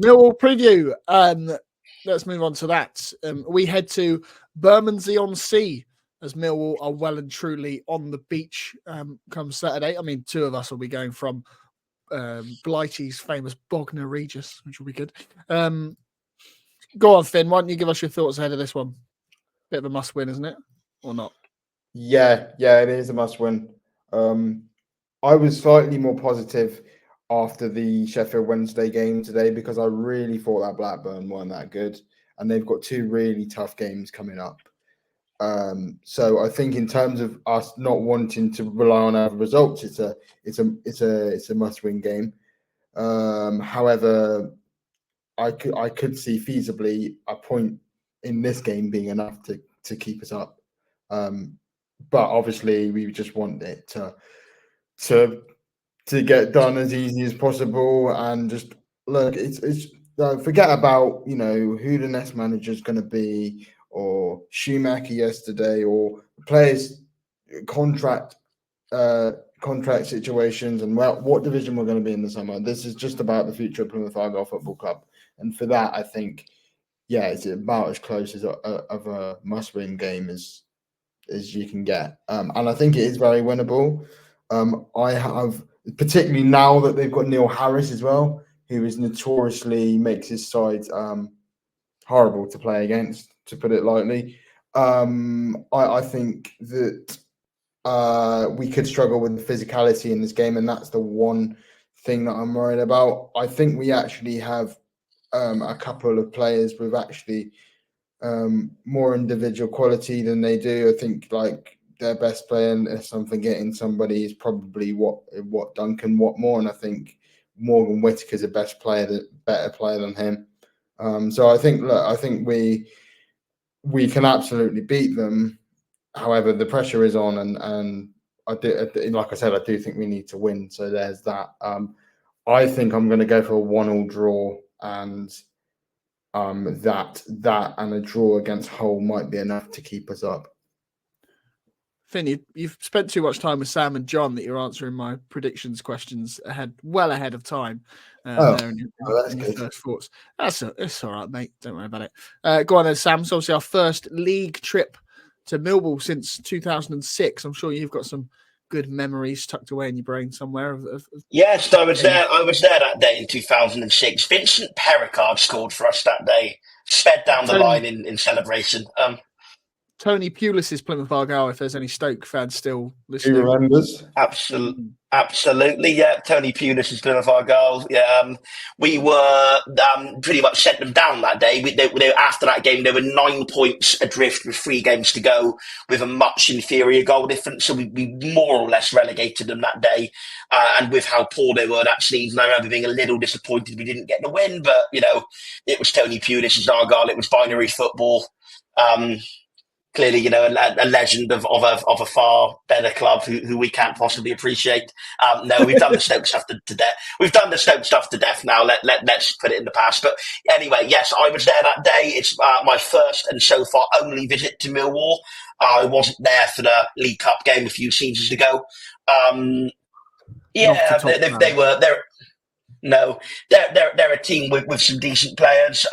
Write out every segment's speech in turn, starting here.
Millwall preview. Let's move on to that. We head to Bermondsey-on-Sea as Millwall are well and truly on the beach come Saturday. I mean, two of us will be going from Blighty's famous Bognor Regis, which will be good. Go on, Finn. Why don't you give us your thoughts ahead of this one? Bit of a must-win, isn't it? Or not? Yeah, it is a must-win. I was slightly more positive after the Sheffield Wednesday game today because I really thought that Blackburn weren't that good, and they've got two really tough games coming up. So I think in terms of us not wanting to rely on our results, it's a must-win game. However, I could see feasibly a point in this game being enough to keep us up. But obviously, we just want it to get done as easy as possible, and just look. It's forget about who the next manager is going to be, or Schumacher yesterday, or players' contract situations, and what division we're going to be in the summer. This is just about the future of Plymouth Argyle Football Club, and for that, I think, it's about as close as of a must-win game as you can get, and I think it is very winnable. I have, particularly now that they've got Neil Harris as well, who is notoriously makes his side horrible to play against, to put it lightly. I think that we could struggle with the physicality in this game, and that's the one thing that I'm worried about. I think we actually have a couple of players with actually more individual quality than they do. I think like their best player, unless I'm forgetting somebody, is probably what Duncan Watmore, and I think Morgan Whittaker's a better player than him. So I think we can absolutely beat them. However, the pressure is on, and like I said, I do think we need to win. So there's that. I think I'm going to go for a 1-1 draw, and that and a draw against Hull might be enough to keep us up. Finn, you've spent too much time with Sam and John that you're answering my predictions questions well ahead of time. That's your first thoughts. It's all right, mate. Don't worry about it. Go on then, Sam. So obviously our first league trip to Millwall since 2006. I'm sure you've got some good memories tucked away in your brain somewhere. Yes, I was there. I was there that day in 2006. Vincent Perricard scored for us that day. Sped down the line in celebration. Tony Pulis' Plymouth Argyle, if there's any Stoke fans still listening. Who remembers? Absolutely, yeah. Tony Pulis' Plymouth Argyle. Yeah, we were pretty much sent them down that day. After that game, they were 9 points adrift with 3 games to go, with a much inferior goal difference. So we more or less relegated them that day. And with how poor they were that season, I remember being a little disappointed we didn't get the win. But it was Tony Pulis' Argyle. It was binary football. Clearly, a legend of a far better club who we can't possibly appreciate. No, we've done the Stoke stuff to death. We've done the Stoke stuff to death now. Let's put it in the past. But anyway, yes, I was there that day. It's my first and so far only visit to Millwall. I wasn't there for the League Cup game a few seasons ago. They're a team with some decent players.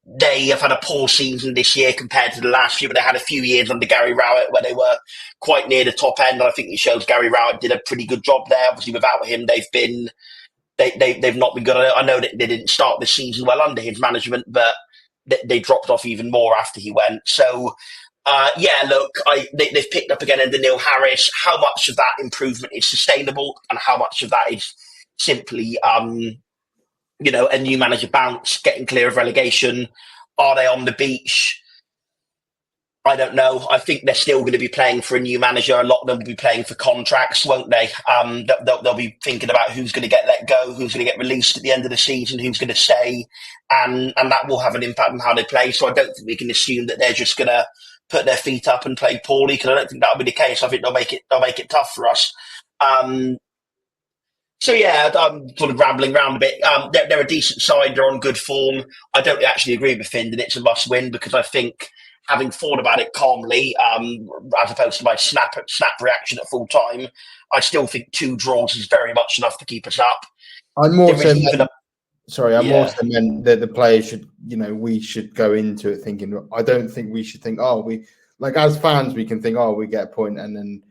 They have had a poor season this year compared to the last year, but they had a few years under Gary Rowett where they were quite near the top end. And I think it shows Gary Rowett did a pretty good job there. Obviously, without him, they've not been good. I know that they didn't start the season well under his management, but they dropped off even more after he went. So, they've picked up again under Neil Harris. How much of that improvement is sustainable, and how much of that is simply a new manager bounce, getting clear of relegation? Are they on the beach? I don't know. I think they're still going to be playing for a new manager. A lot of them will be playing for contracts, won't they? They'll be thinking about who's going to get let go, who's going to get released at the end of the season, who's going to stay, and that will have an impact on how they play. So I don't think we can assume that they're just going to put their feet up and play poorly, because I don't think that'll be the case. I think they'll make it tough for us. So yeah, I'm sort of rambling around a bit. They're a decent side. They're on good form. I don't actually agree with Finn that it's a must-win, because I think, having thought about it calmly, as opposed to my snap reaction at full time, I still think 2 draws is very much enough to keep us up. I'm more saying Sorry, I'm Yeah. also meant that the players should, we should go into it thinking. I don't think we should think, as fans, we can think, we get a point and then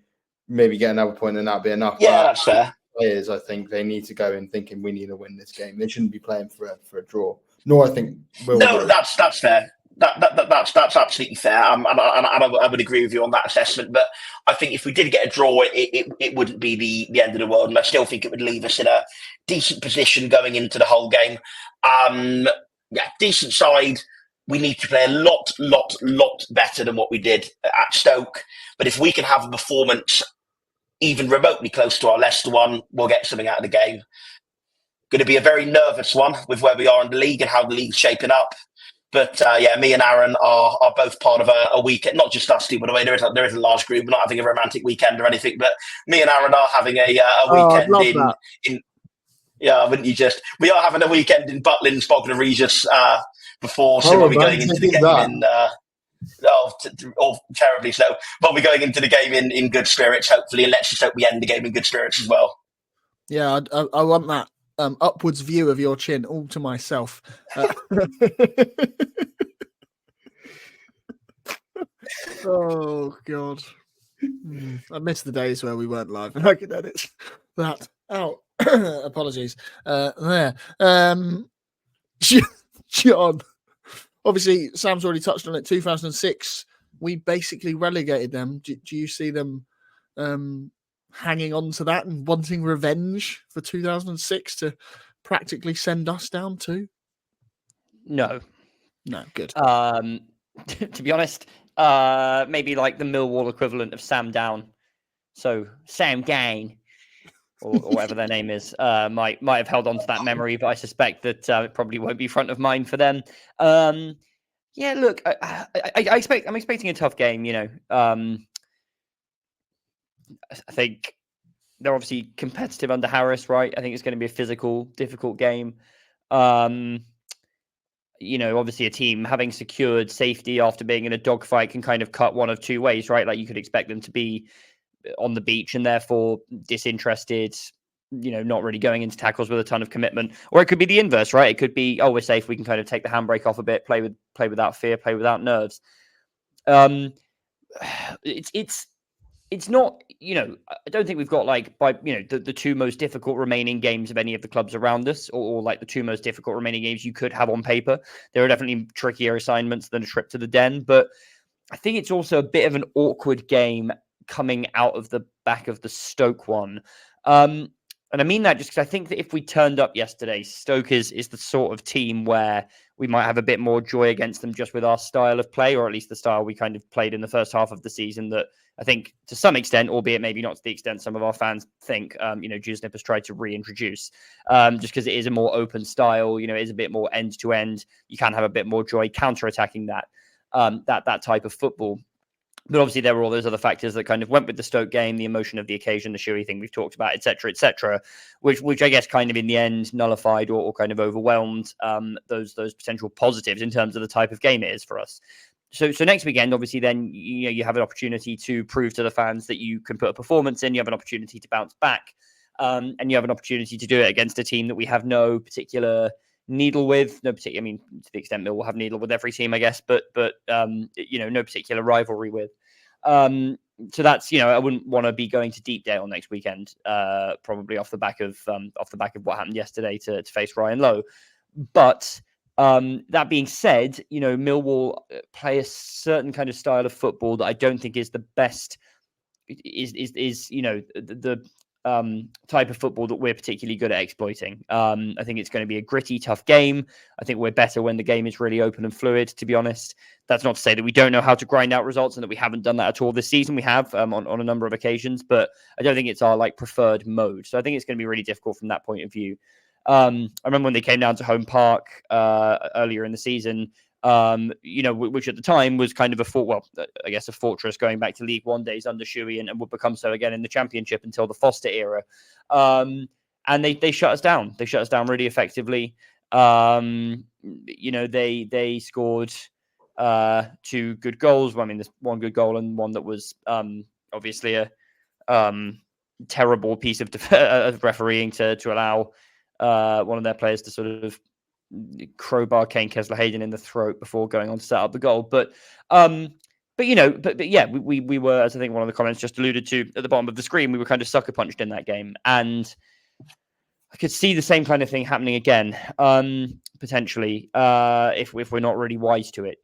maybe get another point and that'll be enough. Yeah, But that's fair. players, I think they need to go in thinking we need to win this game. They shouldn't be playing for a draw. Nor I think No, that's fair. That's absolutely fair. I would agree with you on that assessment. But I think if we did get a draw, it wouldn't be the end of the world. And I still think it would leave us in a decent position going into the whole game. Decent side. We need to play a lot better than what we did at Stoke. But if we can have a performance even remotely close to our Leicester one, we'll get something out of the game. Going to be a very nervous one with where we are in the league and how the league's shaping up. But me and Aaron are both part of a weekend, not just us two, by the way. There is a large group. We're not having a romantic weekend or anything, but me and Aaron are having a weekend in. Yeah, wouldn't you just? We are having a weekend in Butlins, Bognor Regis before, so we'll be going into the game terribly so. But we're going into the game in good spirits, hopefully, and let's just hope we end the game in good spirits as well. Yeah, I want that upwards view of your chin all to myself. Oh God, I miss the days where we weren't live and I could edit that out. Apologies. There, John. Obviously, Sam's already touched on it. 2006, we basically relegated them. Do you see them hanging on to that and wanting revenge for 2006 to practically send us down too? No, good. To be honest, maybe like the Millwall equivalent of Sam Down. So Sam Gain, or whatever their name is, might have held on to that memory, but I suspect that it probably won't be front of mind for them. Yeah, look, I'm expecting a tough game. I think they're obviously competitive under Harris, right? I think it's going to be a physical, difficult game. Obviously a team having secured safety after being in a dogfight can kind of cut one of two ways, right? Like you could expect them to be on the beach and therefore disinterested, not really going into tackles with a ton of commitment. Or it could be the inverse, right? It could be, we're safe. We can kind of take the handbrake off a bit, play without fear, play without nerves. It's not, I don't think we've got the two most difficult remaining games of any of the clubs around us, or like the two most difficult remaining games you could have on paper. There are definitely trickier assignments than a trip to the Den, but I think it's also a bit of an awkward game coming out of the back of the Stoke one. And I mean that just because I think that if we turned up yesterday, Stoke is the sort of team where we might have a bit more joy against them just with our style of play, or at least the style we kind of played in the first half of the season that I think to some extent, albeit maybe not to the extent some of our fans think, Jusnip has tried to reintroduce, just because it is a more open style, it is a bit more end to end. You can have a bit more joy counter-attacking that type of football. But obviously there were all those other factors that kind of went with the Stoke game, the emotion of the occasion, the Shuey thing we've talked about, et cetera, which I guess kind of in the end nullified or kind of overwhelmed those potential positives in terms of the type of game it is for us. So next weekend, obviously, then you have an opportunity to prove to the fans that you can put a performance in. You have an opportunity to bounce back, and you have an opportunity to do it against a team that we have no particular needle with. To the extent Mill will have needle with every team, I guess, but no particular rivalry with. So that's I wouldn't want to be going to Deepdale next weekend, probably off the back of what happened yesterday to face Ryan Lowe, but. That being said, Millwall play a certain kind of style of football that I don't think is the best. Is the type of football that we're particularly good at exploiting. I think it's going to be a gritty, tough game. I think we're better when the game is really open and fluid. To be honest, that's not to say that we don't know how to grind out results and that we haven't done that at all this season. We have on a number of occasions, but I don't think it's our preferred mode. So I think it's going to be really difficult from that point of view. I remember when they came down to Home Park earlier in the season, which at the time was kind of a fortress going back to League One days under Shuey and would become so again in the Championship until the Foster era. And they shut us down. They shut us down really effectively. They scored 2 good goals. Well, I mean, there's 1 good goal and one that was obviously a terrible piece of refereeing to allow one of their players to sort of crowbar Kane Kessler-Hayden in the throat before going on to set up the goal. But yeah, we were, as I think one of the comments just alluded to at the bottom of the screen, we were kind of sucker punched in that game, and I could see the same kind of thing happening again, potentially, if we're not really wise to it.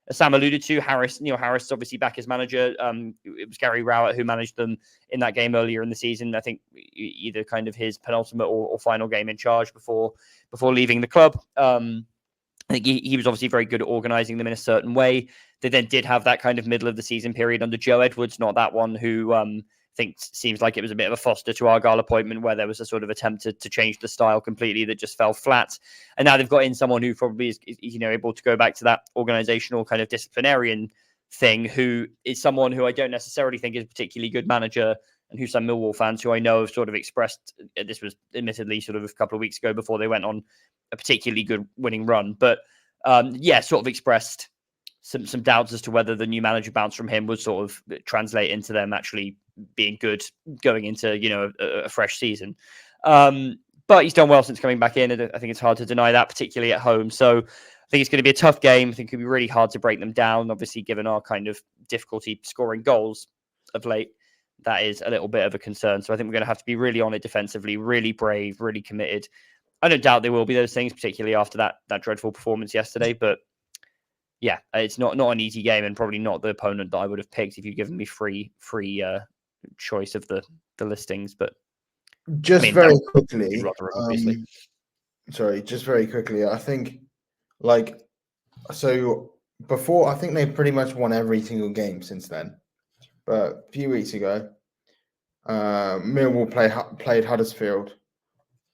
As Sam alluded to, Neil Harris is obviously back as manager. It was Gary Rowett who managed them in that game earlier in the season. I think either kind of his penultimate or final game in charge before leaving the club. I think he was obviously very good at organising them in a certain way. They then did have that kind of middle of the season period under Joe Edwards, not that one who I think seems like it was a bit of a Foster to Argyle appointment where there was a sort of attempt to change the style completely that just fell flat. And now they've got in someone who probably is able to go back to that organisational kind of disciplinarian thing, who is someone who I don't necessarily think is a particularly good manager, and who some Millwall fans who I know have sort of expressed, this was admittedly sort of a couple of weeks ago before they went on a particularly good winning run, but sort of expressed some doubts as to whether the new manager bounce from him would sort of translate into them actually being good going into a fresh season. But he's done well since coming back in, and I think it's hard to deny that, particularly at home. So I think it's going to be a tough game. I think it could be really hard to break them down. Obviously, given our kind of difficulty scoring goals of late, that is a little bit of a concern. So I think we're going to have to be really on it defensively, really brave, really committed. I don't doubt there will be those things, particularly after that dreadful performance yesterday. But yeah, it's not an easy game, and probably not the opponent that I would have picked if you'd given me free choice of the listings. But very quickly, obviously. Just very quickly, I think before, I think they've pretty much won every single game since then. But a few weeks ago, Millwall played Huddersfield,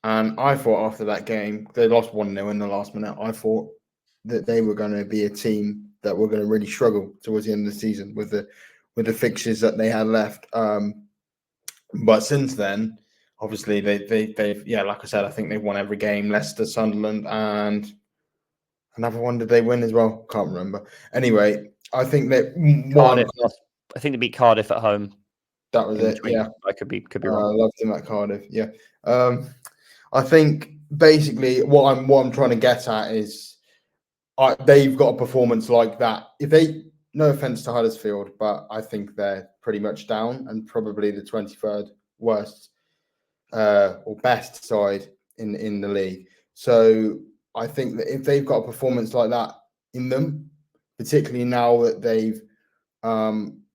and I thought after that game, they lost 1-0 in the last minute. I thought that they were going to be a team that were going to really struggle towards the end of the season with the fixtures that they had left. But since then, obviously they've like I said, I think they've won every game. Leicester, Sunderland, and another one did they win as well? Can't remember. Anyway, I think that Cardiff. I think they beat Cardiff at home. That was it. Yeah, I could be wrong. I loved them at Cardiff. Yeah, I think basically what I'm trying to get at is they've got a performance like that. No offense to Huddersfield, but I think they're pretty much down and probably the 23rd worst or best side in the league. So I think that if they've got a performance like that in them, particularly now that they've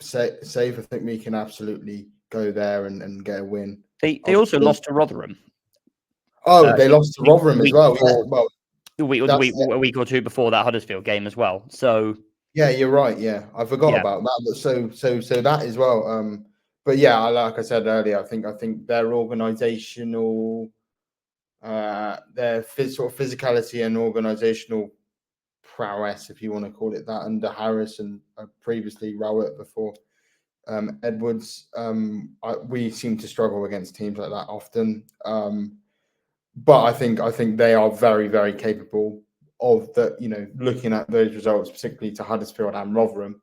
safe, I think we can absolutely go there and get a win. They also lost to Rotherham. Oh, they lost to Rotherham as well. Well, a week or two before that Huddersfield game as well. So yeah, you're right. Yeah, I forgot about that. But so that as well. But yeah, like I said earlier, I think their organisational, their sort of physicality and organisational prowess, if you want to call it that, under Harris and previously Rowett before Edwards. We seem to struggle against teams like that often. But I think they are very, very capable of looking at those results, particularly to Huddersfield and Rotherham,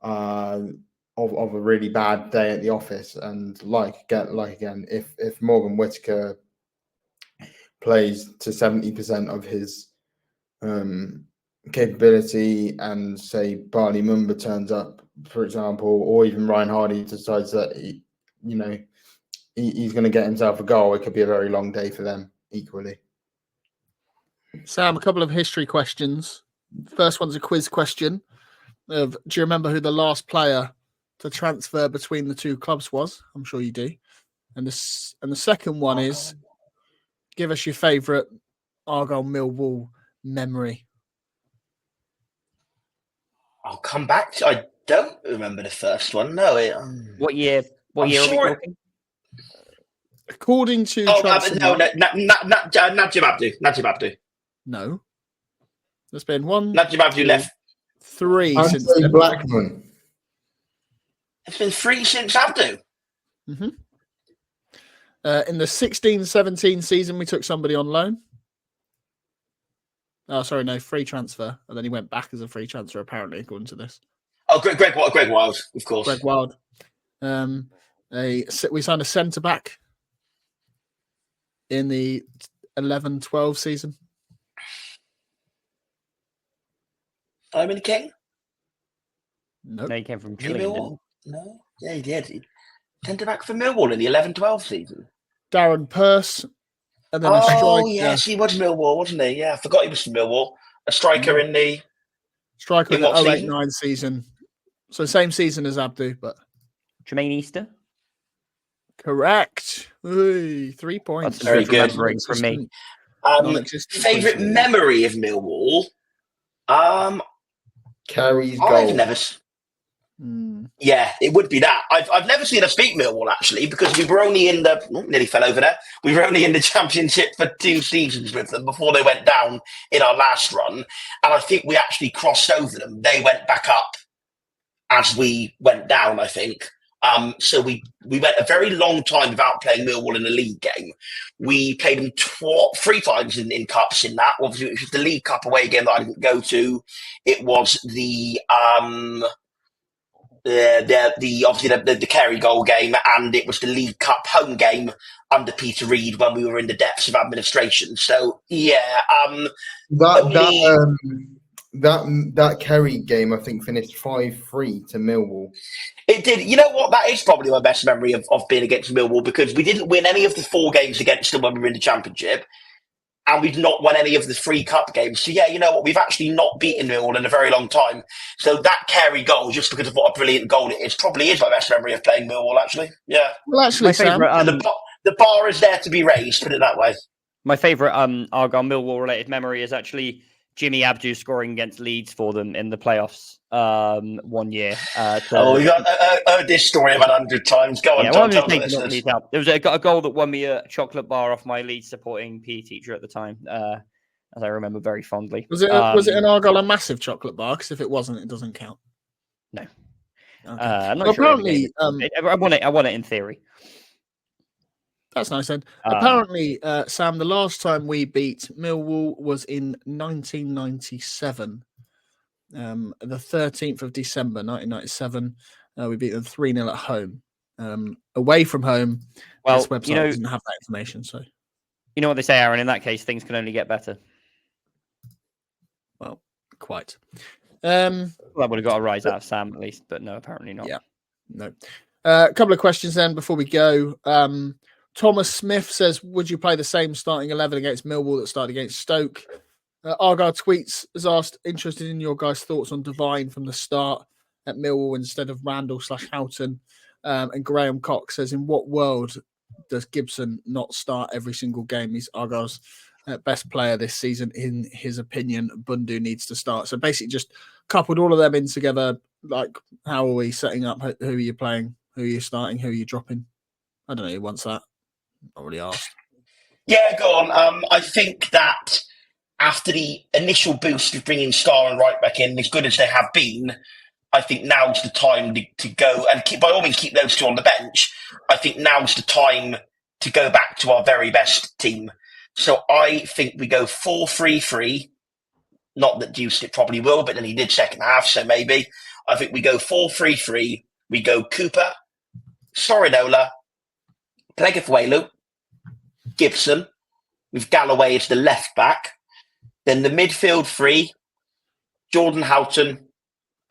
of a really bad day at the office. And again, if Morgan Whittaker plays to 70% of his capability, and say Barley Mumba turns up, for example, or even Ryan Hardy decides that he's going to get himself a goal, it could be a very long day for them equally. Sam, a couple of history questions. First one's a quiz question do you remember who the last player to transfer between the two clubs was? I'm sure you do. And the second one is, give us your favourite Argyle Millwall memory. I'll come back to. I don't remember the first one. No. What year? What year are we talking? According to Najib Abdu. No. There's been one. Najib Abdu left. 3 since then. Blackman. It's been 3 since Abdu. Mm-hmm. In the 16-17 season, we took somebody on loan. Oh, sorry, no, free transfer. And then he went back as a free transfer, apparently, according to this. Oh, Greg Wild, of course. Greg Wild. We signed a centre-back in the 11-12 season? Simon King? Nope. No, he came from Did he Gillingham. Millwall? No? Yeah, he did. He centre back for Millwall in the 11-12 season. Darren Purse, and then a Oh, striker. yes, he was Millwall, wasn't he? Yeah, I forgot he was from Millwall. A striker in the... Striker in In the what season? 08-09 season. So same season as Abdu, but Jermaine Easter. correct. Ooh, 3 points. That's Very good. remembering from me. Non-existent. Favourite memory of Millwall? Carries I've goal. never... Yeah, it would be that. I've never seen us beat Millwall, actually, because we were only in the... Oh, nearly fell over there. We were only in the Championship for 2 seasons with them before they went down in our last run. And I think we actually crossed over them. They went back up as we went down, I think. So we went a very long time without playing Millwall in a league game. We played them 3 times in cups in that. Obviously, it was the League Cup away game that I didn't go to. It was the Kerry goal game, and it was the League Cup home game under Peter Reid when we were in the depths of administration. So yeah, That Kerry game, I think, finished 5-3 to Millwall. it did. You know what? That is probably my best memory of being against Millwall, because we didn't win any of the 4 games against them when we were in the Championship, and we've not won any of the 3 cup games. So yeah, you know what? We've actually not beaten Millwall in a very long time. So that Kerry goal, just because of what a brilliant goal it is, probably is my best memory of playing Millwall, actually. Yeah. Well, actually, My Sam, favourite, The bar is there to be raised, put it that way. my favourite Argyle Millwall related memory is actually Jimmy Abdu scoring against Leeds for them in the playoffs 1 year. We've heard this story about 100 times. Go on, Yeah, John, well, I'm tell just the making listeners. up. There was a goal that won me a chocolate bar off my Leeds supporting PE teacher at the time, as I remember very fondly. was it an Argyle a massive chocolate bar? Because if it wasn't, it doesn't count. No. Okay. I'm not Well, sure. apparently, I won it in theory. that's nice. Then apparently, Sam, the last time we beat Millwall was in 1997, the 13th of December, 1997. We beat them 3-0 at home. Away from home, Well, this website doesn't have that information. So, you know what they say, Aaron. In that case, things can only get better. well, quite. Well, I would have got a rise out of Sam at least, but no, apparently not. Yeah, no. A couple of questions then before we go. Thomas Smith says, would you play the same starting 11 against Millwall that started against Stoke? Argyle Tweets has asked, interested in your guys' thoughts on Devine from the start at Millwall instead of Randall/Houghton. And Graham Cox says, in what world does Gibson not start every single game? He's Argyle's best player this season. In his opinion, Bundu needs to start. So basically just coupled all of them in together. Like, how are we setting up? Who are you playing? Who are you starting? Who are you dropping? I don't know who wants that. Not really asked. Yeah, go on. I think that after the initial boost of bringing Starr and Wright back in, as good as they have been, I think now's the time to go and by all means keep those 2 on the bench. I think now's the time to go back to our very best team. So I think we go 4-3-3. Not that Deuce it probably will, but then he did second half, so maybe. I think we go 4-3-3. We go Cooper, Sorinola, Plegafuelu, Gibson, with Galloway as the left back. Then the midfield 3, Jordan Houghton,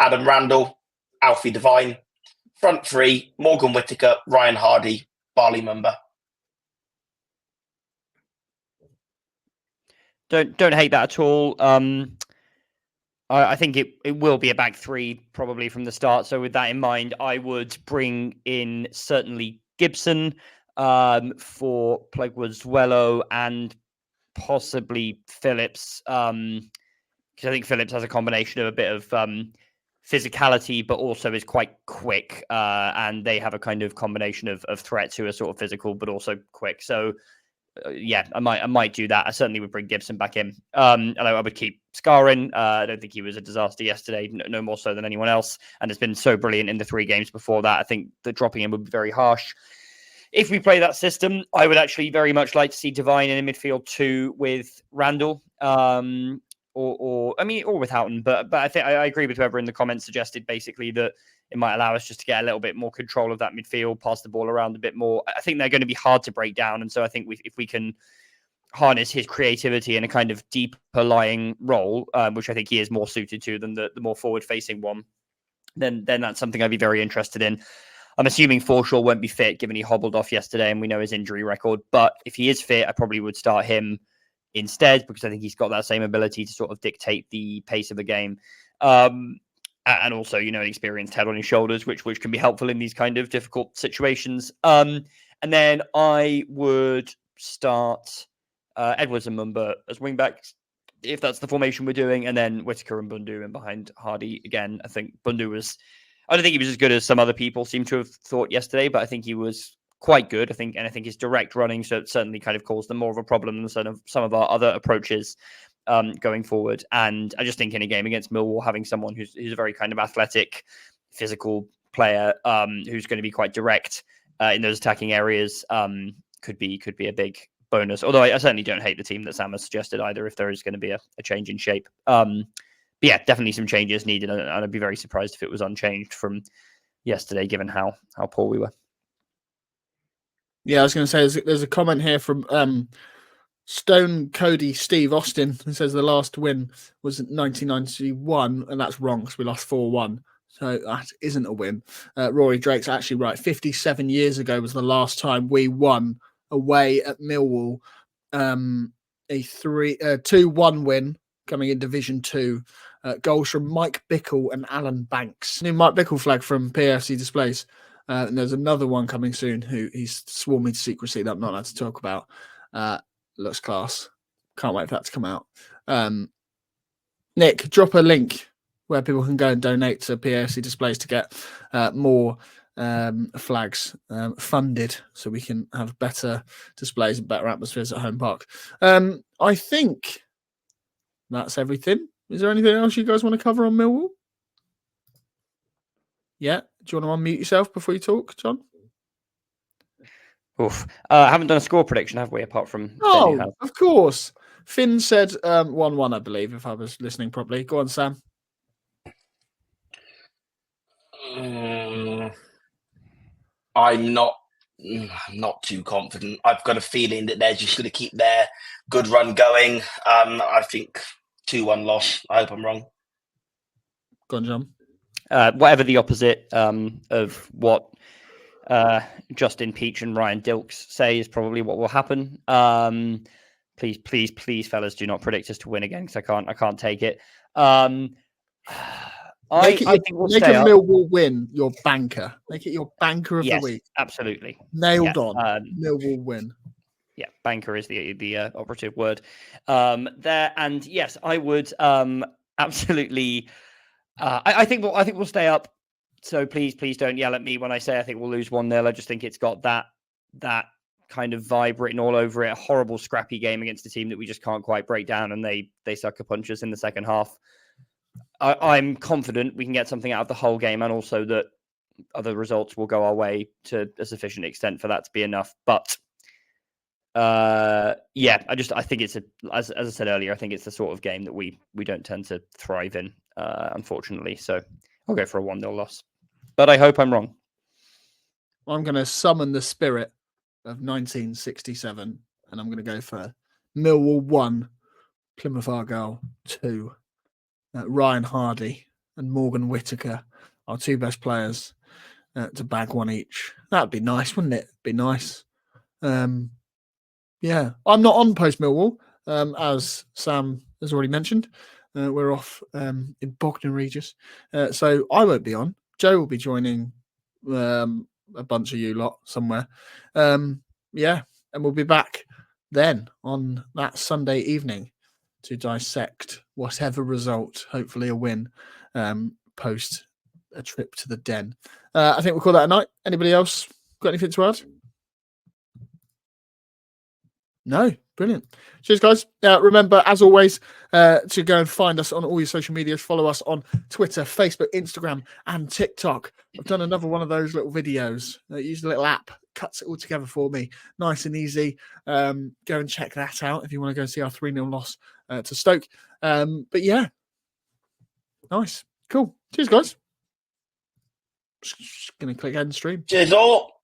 Adam Randall, Alfie Devine. Front 3, Morgan Whittaker, Ryan Hardy, Barley Mumba. Don't hate that at all. I think it will be a back 3 probably from the start. So with that in mind, I would bring in certainly Gibson for Pleguezuelo and possibly Phillips. Because I think Phillips has a combination of a bit of physicality, but also is quite quick. And they have a kind of combination of threats who are sort of physical, but also quick. So yeah, I might do that. I certainly would bring Gibson back in. And I would keep Scar in. I don't think he was a disaster yesterday, no more so than anyone else. And it's been so brilliant in the 3 games before that. I think the dropping him would be very harsh. If we play that system, I would actually very much like to see Devine in a midfield 2 with Randall. or I mean, or with Houghton. But I think I agree with whoever in the comments suggested basically that it might allow us just to get a little bit more control of that midfield, pass the ball around a bit more. I think they're going to be hard to break down, and so I think if we can harness his creativity in a kind of deeper lying role, which I think he is more suited to than the more forward facing one, then that's something I'd be very interested in. I'm assuming Forshaw won't be fit, given he hobbled off yesterday, and we know his injury record. But if he is fit, I probably would start him instead, because I think he's got that same ability to sort of dictate the pace of the game. And also, an experienced head on his shoulders, which can be helpful in these kind of difficult situations. And then I would start Edwards and Mumba as wingbacks, if that's the formation we're doing, and then Whittaker and Bundu in behind Hardy. Again, I think Bundu I don't think he was as good as some other people seem to have thought yesterday, but I think he was quite good. I think his direct running certainly kind of caused them more of a problem than some of our other approaches going forward. And I just think in a game against Millwall, having someone who's a very kind of athletic, physical player who's going to be quite direct in those attacking areas could be a big bonus. Although I certainly don't hate the team that Sam has suggested either, if there is going to be a change in shape. But yeah, definitely some changes needed, and I'd be very surprised if it was unchanged from yesterday, given how poor we were. Yeah, I was going to say there's a comment here from Stone Cody Steve Austin, who says the last win was 1991, and that's wrong because we lost 4-1. So that isn't a win. Rory Drake's actually right. 57 years ago was the last time we won away at Millwall. A 2-1 win coming in Division 2. Goals from Mike Bickle and Alan Banks. New Mike Bickle flag from PAFC Displays. And there's another one coming soon who he's sworn me to secrecy that I'm not allowed to talk about. Looks class. Can't wait for that to come out. Nick, drop a link where people can go and donate to PAFC Displays to get more flags funded so we can have better displays and better atmospheres at Home Park. I think that's everything. Is there anything else you guys want to cover on Millwall? Yeah. Do you want to unmute yourself before you talk, John? Oof. Haven't done a score prediction, have we? Apart from of course. Finn said 1-1, I believe, if I was listening properly. Go on, Sam. I'm not too confident. I've got a feeling that they're just going to keep their good run going. I think 2-1 loss. I hope I'm wrong. Go on, John. Whatever the opposite of what Justin Peach and Ryan Dilks say is probably what will happen. Please, fellas, do not predict us to win again, because I can't take it. I think we'll make a Millwall win your banker. Make it your banker of the week. Absolutely. Nailed on. Millwall win. Yeah, banker is the operative word there. And yes, I would absolutely. I think we'll stay up. So please don't yell at me when I say I think we'll lose 1-0. I just think it's got that kind of vibe written all over it. A horrible, scrappy game against a team that we just can't quite break down, and they sucker punch us in the second half. I'm confident we can get something out of the whole game, and also that other results will go our way to a sufficient extent for that to be enough. But I think it's as I said earlier, I think it's the sort of game that we don't tend to thrive in, unfortunately. So I'll go for a 1-0 loss, but I hope I'm wrong. I'm going to summon the spirit of 1967, and I'm going to go for Millwall 1, Plymouth Argyle 2. Ryan Hardy and Morgan Whittaker, our two best players, to bag one each. That'd be nice, wouldn't it? Be nice. Yeah, I'm not on post Millwall, as Sam has already mentioned. We're off in Bognor Regis, so I won't be on. Joe will be joining a bunch of you lot somewhere. And we'll be back then on that Sunday evening to dissect whatever result, hopefully a win, post a trip to the Den. I think we'll call that a night. Anybody else got anything to add? No, brilliant. Cheers, guys. Remember, as always, to go and find us on all your social medias. Follow us on Twitter, Facebook, Instagram, and TikTok. I've done another one of those little videos. Use a little app, cuts it all together for me. Nice and easy. Go and check that out if you want to go and see our 3-0 loss to Stoke. But yeah, nice. Cool. Cheers, guys. Just going to click end stream. Cheers all.